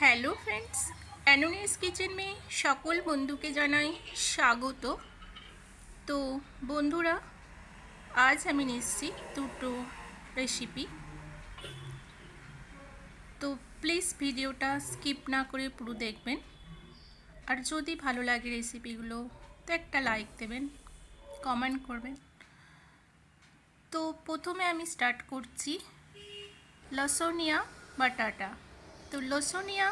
Hello friends, एनोनिस kitchen में सकल बंधुके जानाई स्वागत। तो बंधुरा आज आमी निये एसेछि दुटो रेसिपि। तो प्लिज भिडियोटा स्किप ना करे पुरो देखबेन और जदि भालो लागे रेसिपिगुलो तो एकटा लाइक देवें, कमेंट करबेन। तो प्रथमे आमी स्टार्ट करछि लसनिया बाटाटा। तो लसनिया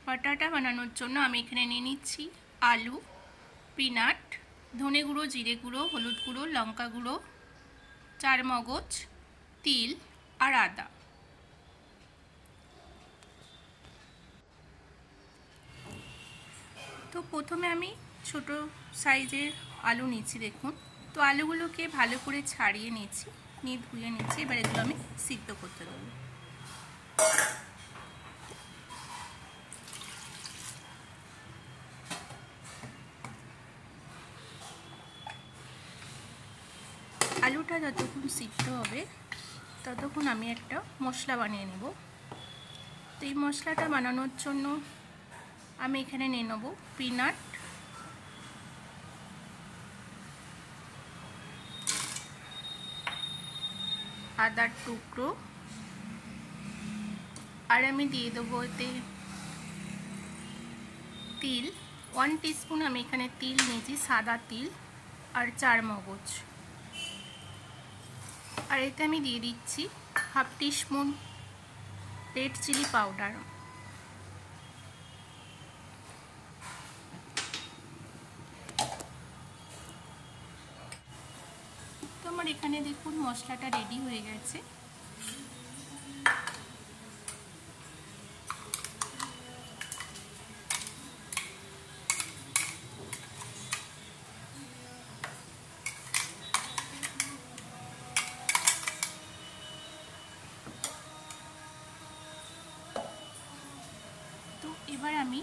बाटाटा बानानोर जोन्नो आमी एखाने निये निচ্ছি आलू, पिनाट, धने गुঁড়ো, जिरे गुঁড়ো, हलुद गुঁড়ো, लंका गुঁড়ো, चार मगज, तिल और आदा। तो प्रथमे आमी छोटो साइजेर आलू निচ্ছি देखुन। तो आलूगुलोके भालो करे छाड़िए निচ্ছি, निये धुए निচ্ছি। एबार एगुलो आमी सिद्ध करते देব। आलूटा যতক্ষণ সিদ্ধ হবে ততক্ষণ আমি একটা মশলা বানিয়ে নেব। তো এই মশলাটা বানানোর জন্য আমি এখানে নিয়ে নেব পিনাট, আদার টুকরো, আর আমি দিয়ে দেবো এতে তিল। 1 টিস্পুন আমি এখানে তিল নিয়েছি, সাদা তিল, আর 4 মগজ। আর এতে আমি দিয়ে দিচ্ছি half teaspoon red chilli powder. তো আমার এখানে দেখুন মশলাটা রেডি হয়ে গেছে। তো এবার আমি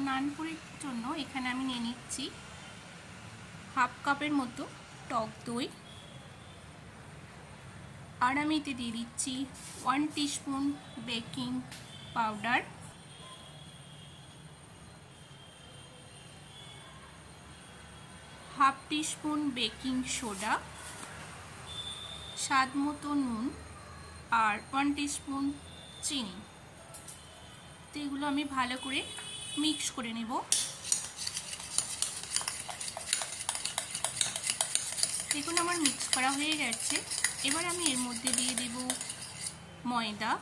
নানপুরির জন্য এখানে আমি নিয়ে নিচ্ছি হাফ কাপের মতো টক দই, আর আমি এতে দিয়ে দিচ্ছি 1 teaspoon baking powder, half teaspoon baking soda, স্বাদ মতো নুন, আর 1 টিস্পুন চিনি। তো এগুলো আমি ভালো করে মিক্স করে নেব। দেখুন আমার মিক্স করা হয়ে গেছে। এবার আমি এর মধ্যে দিয়ে দেব ময়দা,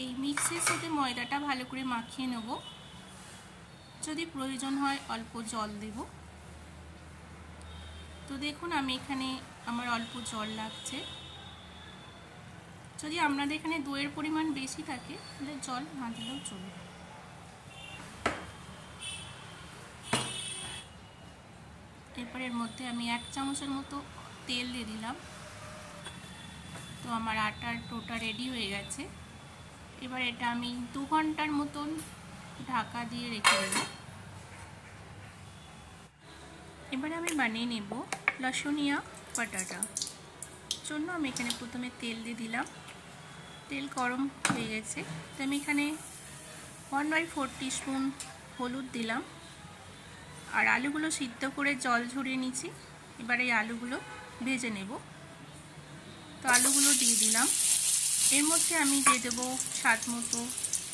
এই মিক্সের সাথে ময়দাটা ভালো করে মাখিয়ে নেব। যদি প্রয়োজন হয় অল্প জল দেব। তো দেখুন আমি এখানে আমার অল্প জল লাগছে। যদি আপনাদের এখানে দইয়ের পরিমাণ বেশি থাকে তাহলে জল না দিলেও চলবে। এরপর এর মধ্যে আমি 1 চামচের মতো তেল দিয়ে দিলাম। তো আমার আটার ডোটা রেডি হয়ে গেছে। এবার এটা আমি 2 ঘন্টার মতন ঢাকা দিয়ে রেখে দেব। এবার আমি বানিয়ে নেব লসনিয়া বাটাটা। জন্য আমি এখানে প্রথমে তেল দিয়ে দিলাম। তেল গরম হয়ে গেছে। তো আমি এখানে 1/4 টিস্পুন হলুদ দিলাম, আর আলুগুলো সিদ্ধ করে জল ঝরিয়ে নিয়েছি। এবার এই আলুগুলো ভেজে নেব। তো আলুগুলো দিয়ে দিলাম। এর মধ্যে আমি দিয়ে দেবো স্বাদ মতো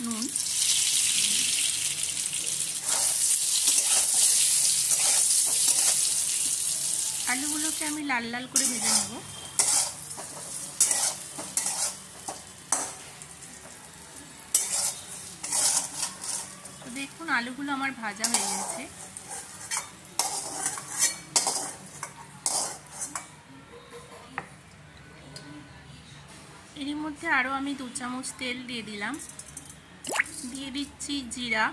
নুন, আলুগুলোকে আমি লাল লাল করে ভেজে নেব। তো দেখুন আলুগুলো আমার ভাজা হয়ে গেছে। এর মধ্যে আরও আমি 2 চামচ তেল দিয়ে দিলাম। দিয়ে দিচ্ছি জিরা,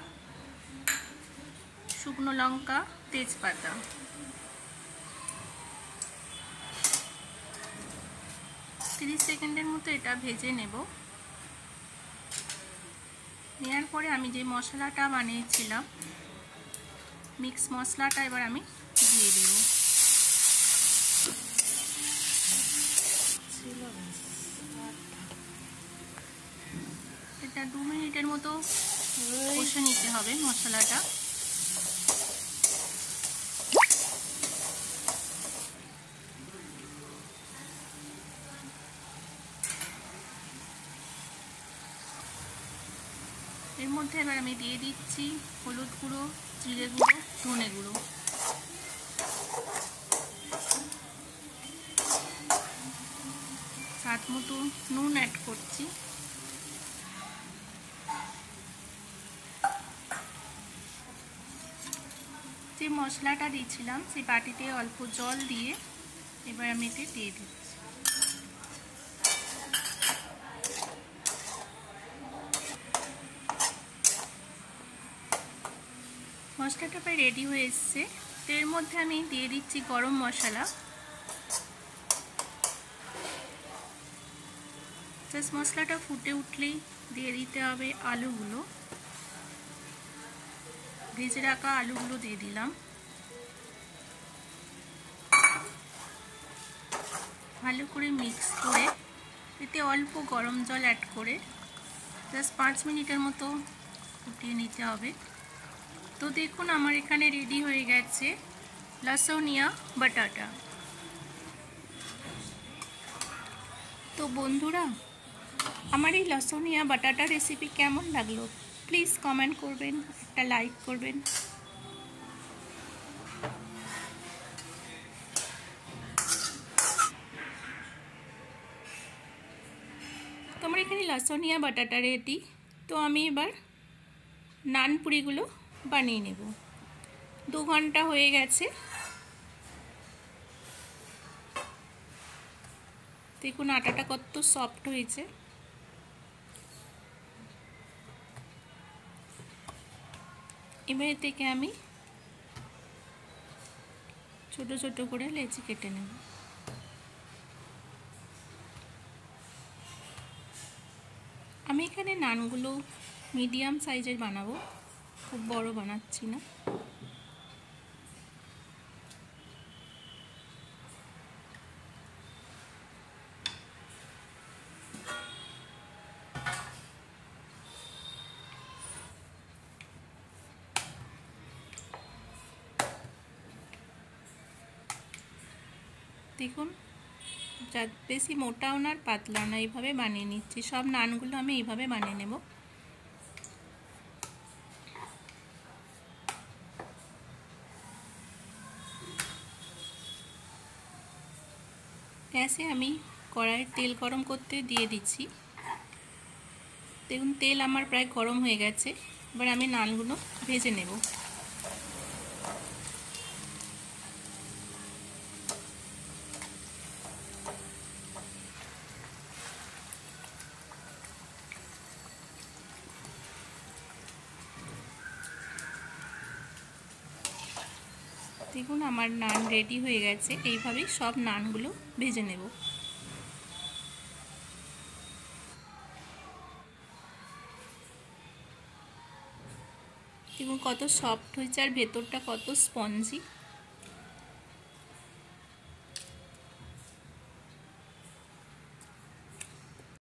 শুকনো লঙ্কা, তেজপাতা। 30 সেকেন্ডের মতো এটা ভেজে নেব। নেওয়ার পরে আমি যে মশলাটা বানিয়েছিলাম মিক্স মশলাটা এবার আমি দিয়ে দেব। এটা 2 মিনিটের মতো কষে নিতে হবে মশলাটা। এর মধ্যে এবার আমি দিয়ে দিচ্ছি হলুদ গুঁড়ো, জিরে গুঁড়ো, ধনে গুঁড়ো। স্বাদ মতো নুন অ্যাড করছি। যে মশলাটা দিয়েছিলাম সেই বাটিতে অল্প জল দিয়ে এবার আমি এতে দিয়ে দিচ্ছি। মশলাটা প্রায় রেডি হয়ে এসছে। তো এর মধ্যে আমি দিয়ে দিচ্ছি গরম মশলা। জাস্ট মশলাটা ফুটে উঠলেই দিয়ে দিতে হবে আলুগুলো। ভেজে রাখা আলুগুলো দিয়ে দিলাম। ভালো করে মিক্স করে এতে অল্প গরম জল অ্যাড করে জাস্ট 5 মিনিটের মতো ফুটিয়ে নিতে হবে। তো দেখুন আমার এখানে রেডি হয়ে গেছে লসুনিয়া বাটাটা। তো বন্ধুরা, আমার এই লসুনিয়া বাটাটা রেসিপি কেমন লাগলো প্লিজ কমেন্ট করবেন, একটা লাইক করবেন। তো আমার এখানে লসুনিয়া বাটাটা রেডি। তো আমি এবার নান পুরিগুলো বানিয়ে নেব। 2 ঘন্টা হয়ে গেছে। দেখুন আটাটা কত সফট হয়েছে। এবার থেকে আমি ছোট ছোট করে লেচি কেটে নেব। আমি এখানে নানগুলো মিডিয়াম সাইজের বানাবো, খুব বড় বানাচ্ছি না। দেখুন যা বেশি মোটাও না আর পাতলা না, এইভাবে বানিয়ে নিচ্ছি। সব নানগুলো আমি এইভাবে বানিয়ে নেব। গ্যাসে আমি কড়াইয়ে তেল গরম করতে দিয়ে দিচ্ছি। দেখুন তেল আমার প্রায় গরম হয়ে গেছে। এবার আমি নানগুলো ভেজে নেব। দেখুন আমার নান রেডি হয়ে গেছে। এইভাবেই সব নানগুলো ভেজে নেব। এবং কত সফট হয়েছে আর ভেতরটা কত স্পঞ্জি।